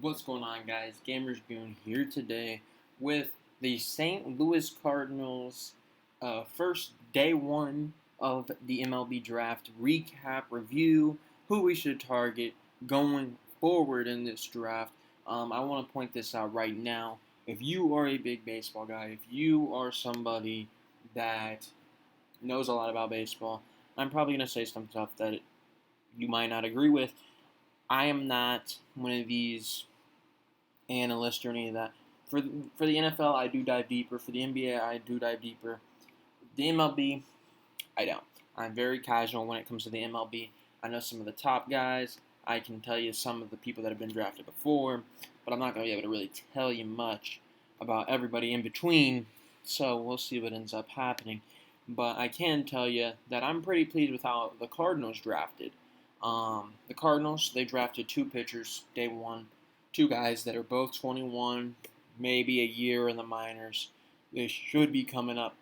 What's going on, guys? Gamers Goon here today with the St. Louis Cardinals first day one of the MLB draft recap review, who we should target going forward in this draft. I want to point this out right now. If you are a big baseball guy, if you are somebody that knows a lot about baseball, I'm probably going to say some stuff that you might not agree with. I am not one of these analyst or any of that. For the NFL, I do dive deeper. For the NBA, I do dive deeper. The MLB, I don't. I'm very casual when it comes to the MLB. I know some of the top guys. I can tell you some of the people that have been drafted before, but I'm not going to be able to really tell you much about everybody in between. So we'll see what ends up happening. But I can tell you that I'm pretty pleased with how the Cardinals drafted. The Cardinals, they drafted two pitchers day one, two guys that are both 21, maybe a year in the minors. They should be coming up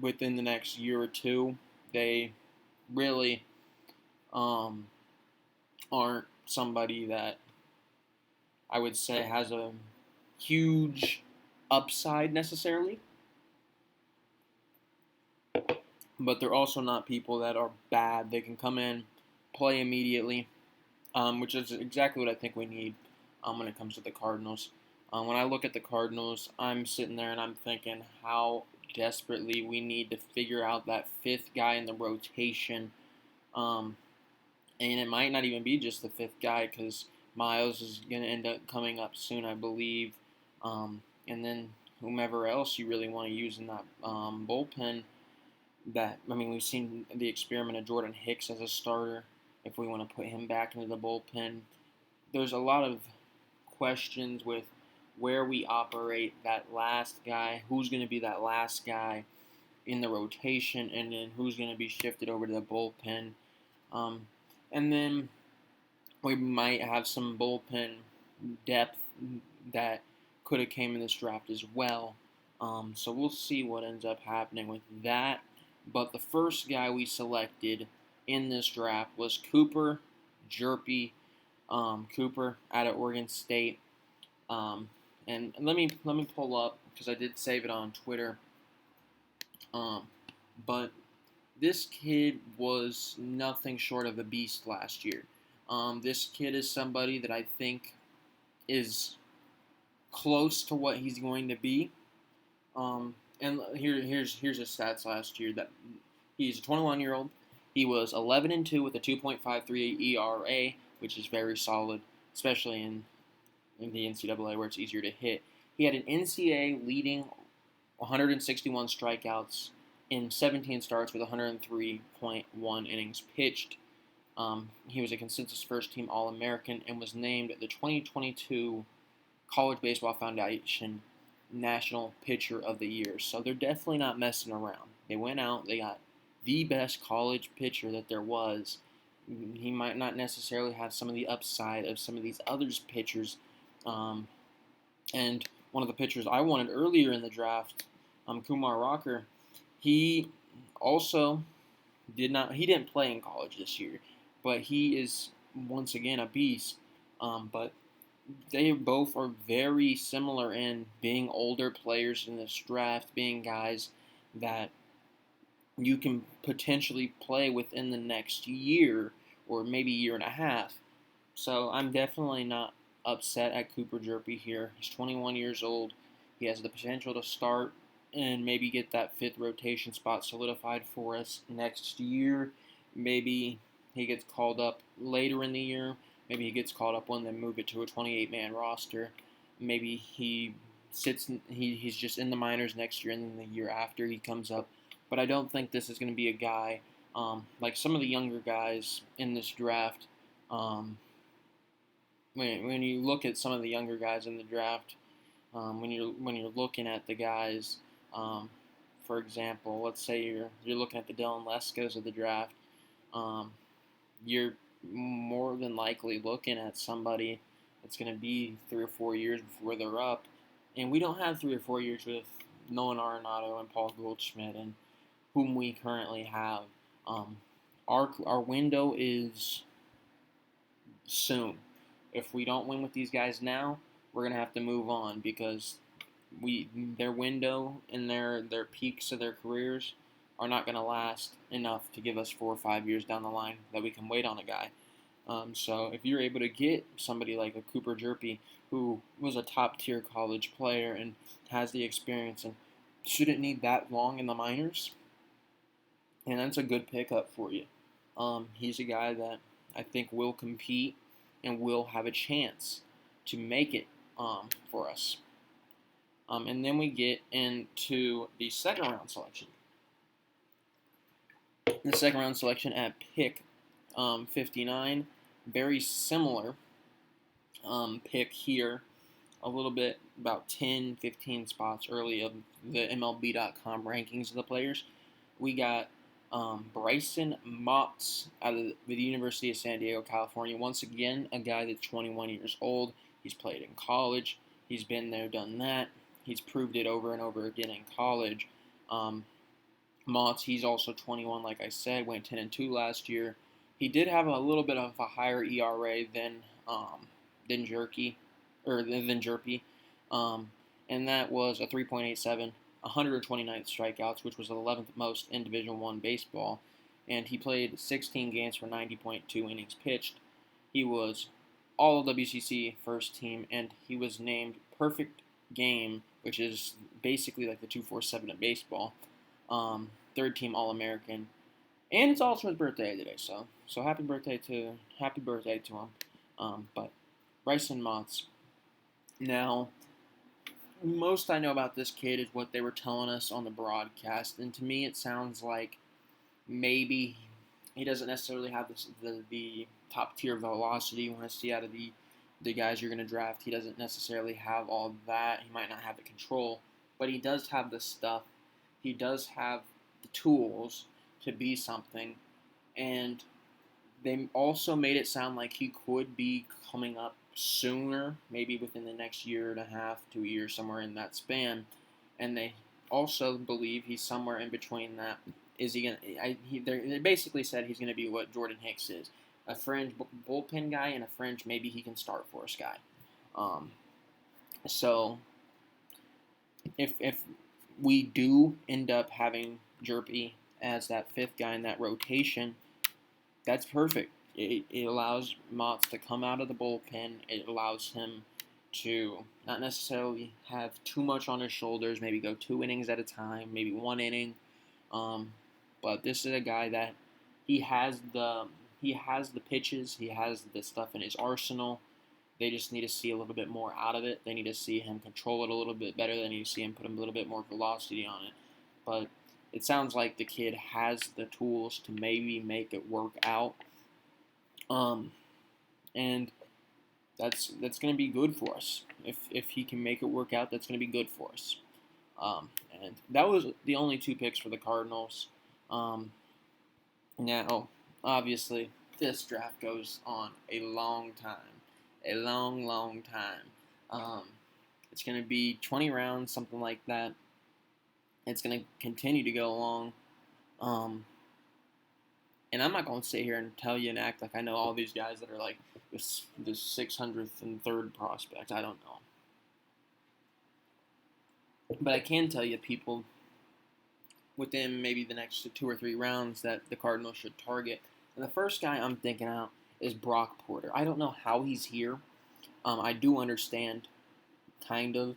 within the next year or two. They really um, aren't somebody that I would say has a huge upside necessarily, but they're also not people that are bad. They can come in, play immediately, which is exactly what I think we need when it comes to the Cardinals. When I look at the Cardinals, I'm sitting there and I'm thinking how desperately we need to figure out that fifth guy in the rotation. Um, and it might not even be just the fifth guy because Miles is going to end up coming up soon, I believe. And then whomever else you really want to use in that bullpen. We've seen the experiment of Jordan Hicks as a starter. If we want to put him back into the bullpen, there's a lot of questions with where we operate that last guy, who's going to be that last guy in the rotation, and then who's going to be shifted over to the bullpen. Um, and then we might have some bullpen depth that could have came in this draft as well. So we'll see what ends up happening with that. But the first guy we selected in this draft was Cooper Jerpi. Cooper out of Oregon State. And let me pull up because I did save it on Twitter. But this kid was nothing short of a beast last year. This kid is somebody that I think is close to what he's going to be. And here's his stats last year. That he's a 21-year-old. He was 11-2 with a 2.538 ERA, which is very solid, especially in the NCAA where it's easier to hit. He had an NCAA leading 161 strikeouts in 17 starts with 103.1 innings pitched. He was a consensus first-team All-American and was named the 2022 College Baseball Foundation National Pitcher of the Year. So they're definitely not messing around. They went out, they got the best college pitcher that there was. He might not necessarily have some of the upside of some of these other pitchers. And one of the pitchers I wanted earlier in the draft, Kumar Rocker, he also didn't play in college this year, but he is once again a beast. But they both are very similar in being older players in this draft, being guys that you can potentially play within the next year or maybe year and a half. So I'm definitely not upset at Cooper Jerpi here. He's 21 years old. He has the potential to start and maybe get that fifth rotation spot solidified for us next year. Maybe he gets called up later in the year. Maybe he gets called up when they move it to a 28-man roster. Maybe he's just in the minors next year, and then the year after he comes up. But I don't think this is going to be a guy like some of the younger guys in this draft. When you look at some of the younger guys in the draft, when you're looking at the guys, for example, let's say you're looking at the Dylan Leskos of the draft, you're more than likely looking at somebody that's going to be 3 or 4 years before they're up, and we don't have 3 or 4 years with Nolan Arenado and Paul Goldschmidt and whom we currently have. Our window is soon. If we don't win with these guys now, we're gonna have to move on because their window and their peaks of their careers are not gonna last enough to give us 4 or 5 years down the line that we can wait on a guy. So if you're able to get somebody like a Cooper Jerpi, who was a top tier college player and has the experience and shouldn't need that long in the minors, and that's a good pickup for you. He's a guy that I think will compete and will have a chance to make it for us. And then we get into the second round selection. The second round selection at pick 59, very similar pick here, a little bit about 10, 15 spots early of the MLB.com rankings of the players. We got Bryson Motz out of the University of San Diego, California. Once again, a guy that's 21 years old. He's played in college. He's been there, done that. He's proved it over and over again in college. Motz, he's also 21, like I said, went 10-2 last year. He did have a little bit of a higher ERA than Jerpi, and that was a 3.87, 129 strikeouts, which was the 11th most in Division I baseball. And he played 16 games for 90.2 innings pitched. He was all WCC first team, and he was named perfect game, which is basically like the 247 in baseball. Third team All-American, and it's also his birthday today. So happy birthday to him. But Bryson Motz. Now, most I know about this kid is what they were telling us on the broadcast, and to me it sounds like maybe he doesn't necessarily have the top tier velocity you want to see out of the guys you're going to draft. He doesn't necessarily have all that. He might not have the control, but he does have the stuff. He does have the tools to be something, and they also made it sound like he could be coming up sooner, maybe within the next year and a half, 2 years, somewhere in that span. And they also believe he's somewhere in between that. Is he gonna? They basically said he's gonna be what Jordan Hicks is, a fringe bullpen guy and a fringe maybe he can start for us guy. So if we do end up having Jerpi as that fifth guy in that rotation, that's perfect. It allows Motz to come out of the bullpen. It allows him to not necessarily have too much on his shoulders, maybe go 2 innings at a time, maybe 1 inning. But this is a guy that he has the pitches, he has the stuff in his arsenal. They just need to see a little bit more out of it. They need to see him control it a little bit better. They need to see him put a little bit more velocity on it. But it sounds like the kid has the tools to maybe make it work out. And that's going to be good for us. If he can make it work out, that's going to be good for us. And that was the only 2 picks for the Cardinals. Now, obviously, this draft goes on a long time. A long, long time. It's going to be 20 rounds, something like that. It's going to continue to go along. And I'm not going to sit here and tell you and act like I know all these guys that are like the 600th and 3rd prospect. I don't know. But I can tell you people within maybe the next 2 or 3 rounds that the Cardinals should target. And the first guy I'm thinking out is Brock Porter. I don't know how he's here. I do understand, kind of.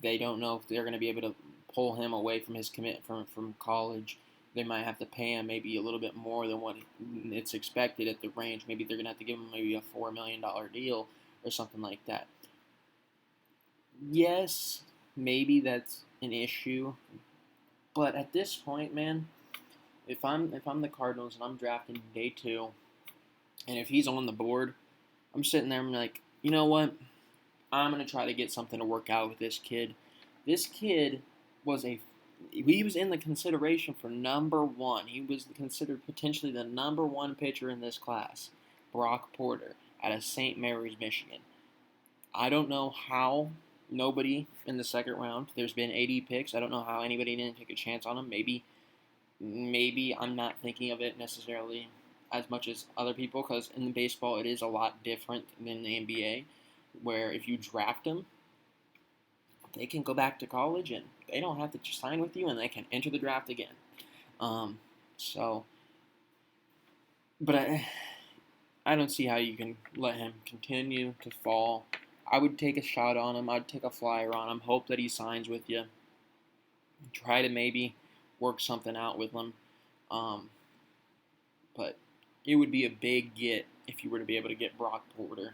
They don't know if they're going to be able to pull him away from his commit from college. They might have to pay him maybe a little bit more than what it's expected at the range. Maybe they're going to have to give him maybe a $4 million deal or something like that. Yes, maybe that's an issue. But at this point, man, if I'm the Cardinals and I'm drafting day 2, and if he's on the board, I'm sitting there and I'm like, you know what? I'm going to try to get something to work out with this kid. This kid he was in the consideration for number 1. He was considered potentially the number 1 pitcher in this class, Brock Porter, out of St. Mary's, Michigan. I don't know how nobody in the second round, there's been 80 picks, I don't know how anybody didn't take a chance on him. Maybe I'm not thinking of it necessarily as much as other people, because in baseball it is a lot different than the NBA, where if you draft them, they can go back to college and they don't have to sign with you, and they can enter the draft again. Um, so, but I don't see how you can let him continue to fall. I would take a shot on him. I'd take a flyer on him. Hope that he signs with you. Try to maybe work something out with him. Um, but it would be a big get if you were to be able to get Brock Porter.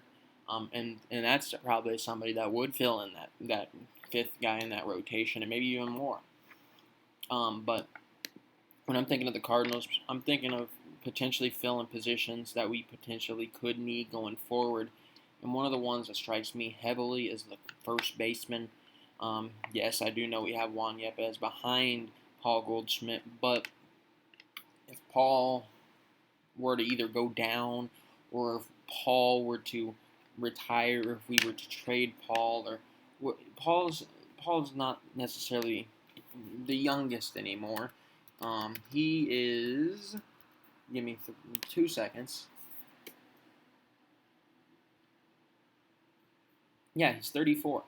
And that's probably somebody that would fill in that fifth guy in that rotation, and maybe even more. But when I'm thinking of the Cardinals, I'm thinking of potentially filling positions that we potentially could need going forward. And one of the ones that strikes me heavily is the first baseman. Yes, I do know we have Juan Yepes behind Paul Goldschmidt, but if Paul were to either go down, or if Paul were to retire, or if we were to trade Paul, or Paul's not necessarily the youngest anymore. He is. Give me 2 seconds. Yeah, he's 34.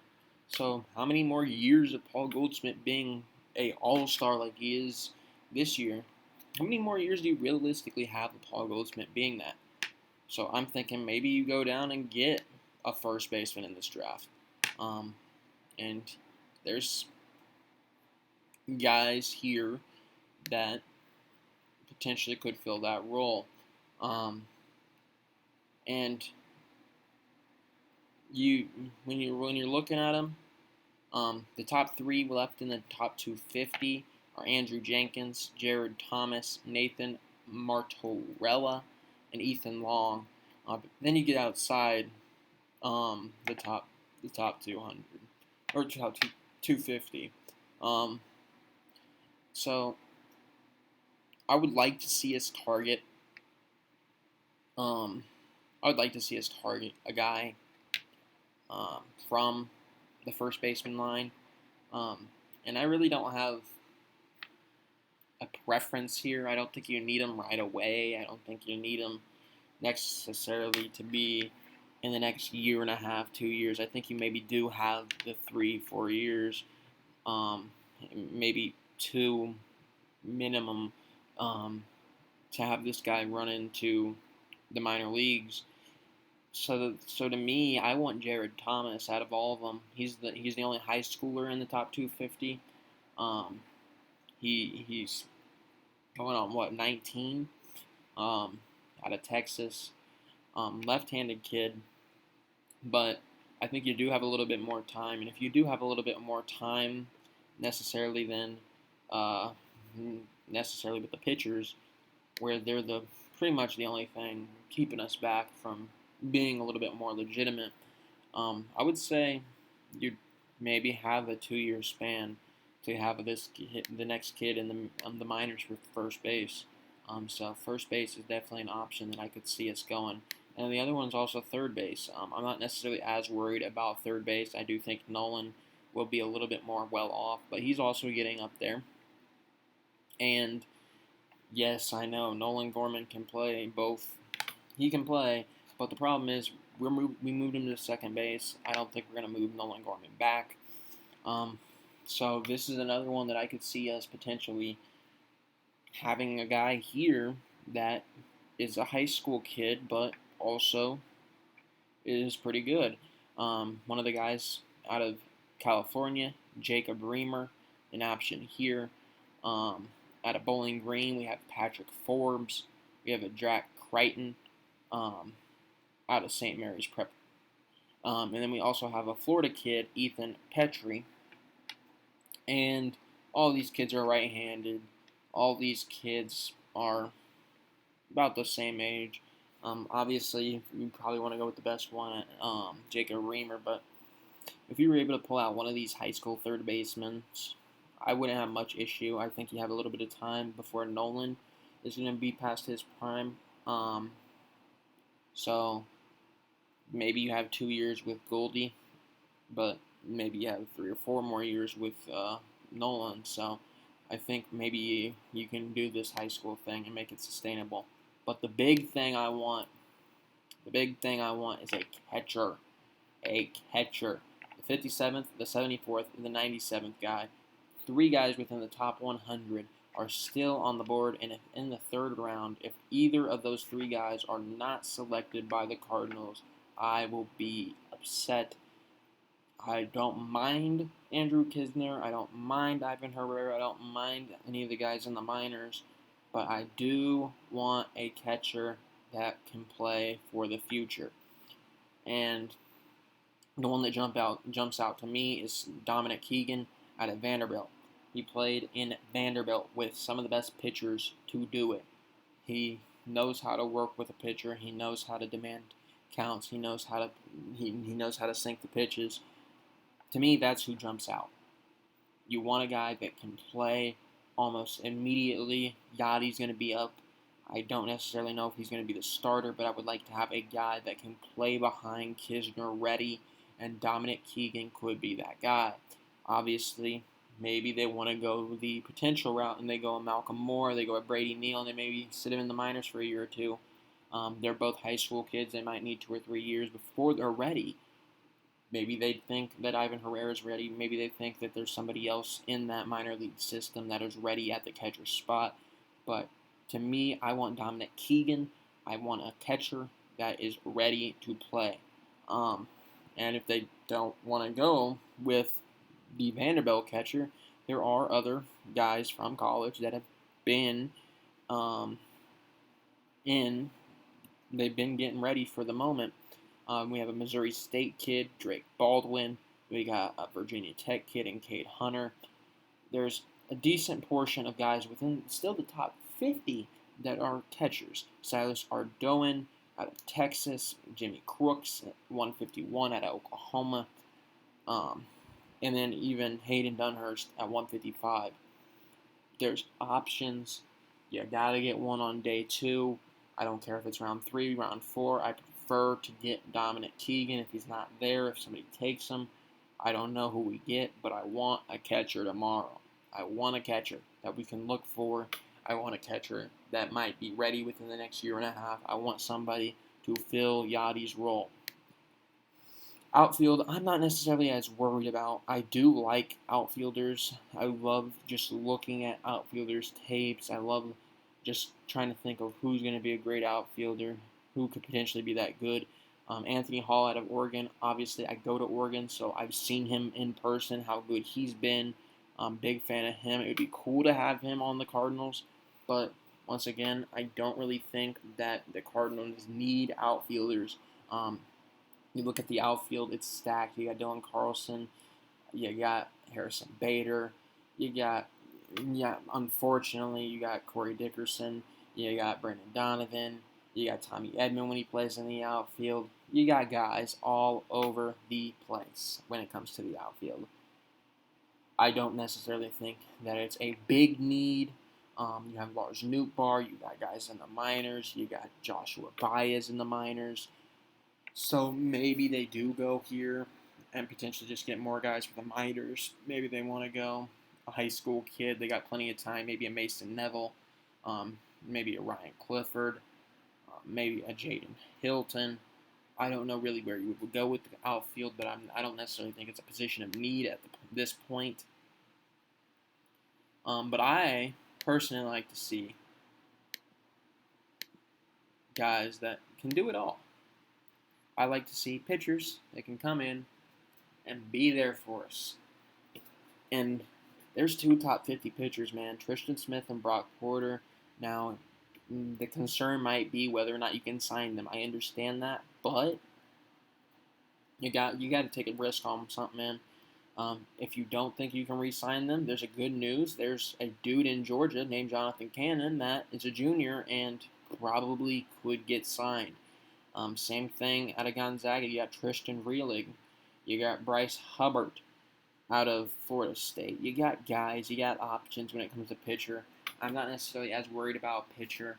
So how many more years of Paul Goldschmidt being a all-star like he is this year? How many more years do you realistically have of Paul Goldschmidt being that? So I'm thinking maybe you go down and get a first baseman in this draft. And there's guys here that potentially could fill that role. And when you're looking at them, the top three left in the top 250 are Andrew Jenkins, Jared Thomas, Nathan Martorella, and Ethan Long. Then you get outside the top 200 or top 250. So I would like to see us target. I would like to see us target a guy from the first baseman line, and I really don't have a preference here. I don't think you need him right away. I don't think you need him necessarily to be in the next year and a half, 2 years. I think you maybe do have the 3-4 years, maybe 2 minimum, to have this guy run into the minor leagues. So to me, I want Jared Thomas out of all of them. He's the only high schooler in the top 250. He's going on 19, out of Texas, left-handed kid, but I think you do have a little bit more time, and if you do have a little bit more time, necessarily with the pitchers, where they're pretty much the only thing keeping us back from being a little bit more legitimate, I would say you'd maybe have a 2-year span to have the next kid in the minors for first base. So first base is definitely an option that I could see us going. And the other one's also third base. I'm not necessarily as worried about third base. I do think Nolan will be a little bit more well off, but he's also getting up there. And yes, I know Nolan Gorman can play both. He can play, but the problem is we moved him to second base. I don't think we're going to move Nolan Gorman back. So this is another one that I could see us potentially having a guy here that is a high school kid, but also is pretty good. One of the guys out of California, Jacob Reamer, an option here. Out of Bowling Green, we have Patrick Forbes. We have a Jack Crichton out of St. Mary's Prep. And then we also have a Florida kid, Ethan Petrie. And all these kids are right-handed. All these kids are about the same age. Obviously, you probably want to go with the best one, Jacob Reamer. But if you were able to pull out one of these high school third basemen, I wouldn't have much issue. I think you have a little bit of time before Nolan is going to be past his prime. So maybe you have 2 years with Goldie, but maybe you have 3 or 4 more years with Nolan. So I think maybe you can do this high school thing and make it sustainable. But the big thing I want is a catcher. A catcher. The 57th, the 74th, and the 97th guy. 3 guys within the top 100 are still on the board, and if in the 3rd round, if either of those 3 guys are not selected by the Cardinals, I will be upset. I don't mind Andrew Kisner. I don't mind Ivan Herrera. I don't mind any of the guys in the minors. But I do want a catcher that can play for the future. And the one that jumps out to me is Dominic Keegan out of Vanderbilt. He played in Vanderbilt with some of the best pitchers to do it. He knows how to work with a pitcher. He knows how to demand counts. He knows how to sink the pitches. To me, that's who jumps out. You want a guy that can play almost immediately. Yachty's going to be up. I don't necessarily know if he's going to be the starter, but I would like to have a guy that can play behind Kisner ready, and Dominic Keegan could be that guy. Obviously, maybe they want to go the potential route, and they go a Malcolm Moore, they go a Brady Neal, and they maybe sit him in the minors for a year or two. They're both high school kids. They might need 2 or 3 years before they're ready. Maybe they think that Ivan Herrera is ready. Maybe they think that there's somebody else in that minor league system that is ready at the catcher spot. But to me, I want Dominic Keegan. I want a catcher that is ready to play. And if they don't want to go with the Vanderbilt catcher, there are other guys from college that have been they've been getting ready for the moment. We have a Missouri State kid, Drake Baldwin. We got a Virginia Tech kid in Cade Hunter. There's a decent portion of guys within still the top 50 that are catchers. Silas Ardoin out of Texas, Jimmy Crooks at 151 out of Oklahoma, and then even Hayden Dunhurst at 155. There's options. You gotta get one on day 2. I don't care if it's round 3, round 4. I prefer to get Dominic Keegan if he's not there, if somebody takes him. I don't know who we get, but I want a catcher tomorrow. I want a catcher that we can look for. I want a catcher that might be ready within the next year and a half. I want somebody to fill Yachty's role. Outfield, I'm not necessarily as worried about. I do like outfielders. I love just looking at outfielders' tapes. I love just trying to think of who's going to be a great outfielder, who could potentially be that good. Anthony Hall out of Oregon. Obviously, I go to Oregon, so I've seen him in person, how good he's been. Big fan of him. It would be cool to have him on the Cardinals, but once again, I don't really think that the Cardinals need outfielders. You look at the outfield, it's stacked. You got Dylan Carlson, you got Harrison Bader, unfortunately, you got Corey Dickerson, you got Brendan Donovan, you got Tommy Edman when he plays in the outfield. You got guys all over the place when it comes to the outfield. I don't necessarily think that it's a big need. You have Lars Nootbaar, you got guys in the minors, you got Joshua Baez in the minors. So maybe they do go here and potentially just get more guys for the minors. Maybe they want to go a high school kid. They got plenty of time. Maybe a Mason Neville, maybe a Ryan Clifford, maybe a Jaden Hilton. I don't know really where you would go with the outfield, but I don't necessarily think it's a position of need at this point. But I personally like to see guys that can do it all. I like to see pitchers that can come in and be there for us. And there's 2 top 50 pitchers, man. Tristan Smith and Brock Porter. Now, the concern might be whether or not you can sign them. I understand that, but you got to take a risk on something, man. If you don't think you can re-sign them, there's a good news. There's a dude in Georgia named Jonathan Cannon that is a junior and probably could get signed. Same thing out of Gonzaga. You got Tristan Reelig. You got Bryce Hubbard out of Florida State. You got guys. You got options when it comes to pitcher. I'm not necessarily as worried about pitcher.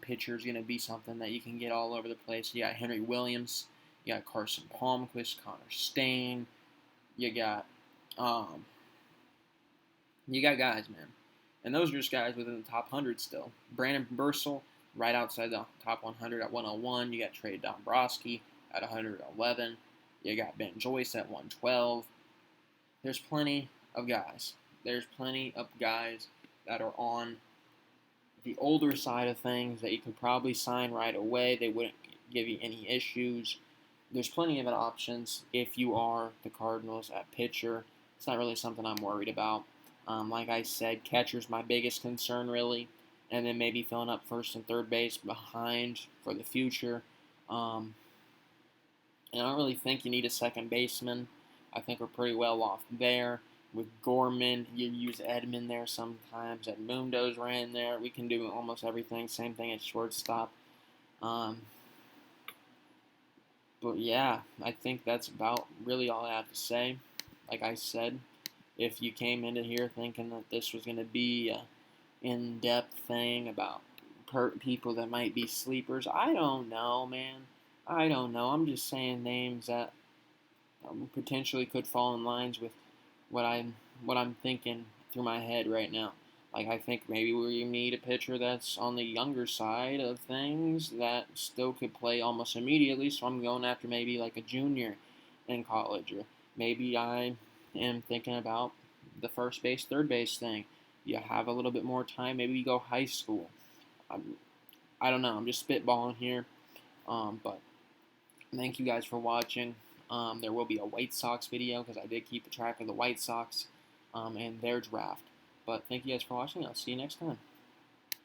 Pitcher's going to be something that you can get all over the place. You got Henry Williams. You got Carson Palmquist, Connor Stain. You got guys, man. And those are just guys within the top 100 still. Brandon Bursell, right outside the top 100 at 101. You got Trey Dombrowski at 111. You got Ben Joyce at 112. There's plenty of guys. There's plenty of guys that are on the older side of things that you could probably sign right away. They wouldn't give you any issues. There's plenty of options if you are the Cardinals at pitcher. It's not really something I'm worried about. Like I said, catcher's my biggest concern, really, and then maybe filling up first and third base behind for the future. And I don't really think you need a second baseman. I think we're pretty well off there. With Gorman, you use Edman there sometimes. Edmundo's ran there. We can do almost everything. Same thing at shortstop. But yeah, I think that's about really all I have to say. Like I said, if you came into here thinking that this was going to be an in-depth thing about people that might be sleepers, I don't know, man. I don't know. I'm just saying names that potentially could fall in lines with what I'm thinking through my head right now. Like, I think maybe we need a pitcher that's on the younger side of things that still could play almost immediately. So I'm going after maybe like a junior in college, or maybe I am thinking about the first base, third base thing. You have a little bit more time. Maybe you go high school. I don't know. I'm just spitballing here. But thank you guys for watching. There will be a White Sox video because I did keep a track of the White Sox and their draft. But thank you guys for watching. I'll see you next time.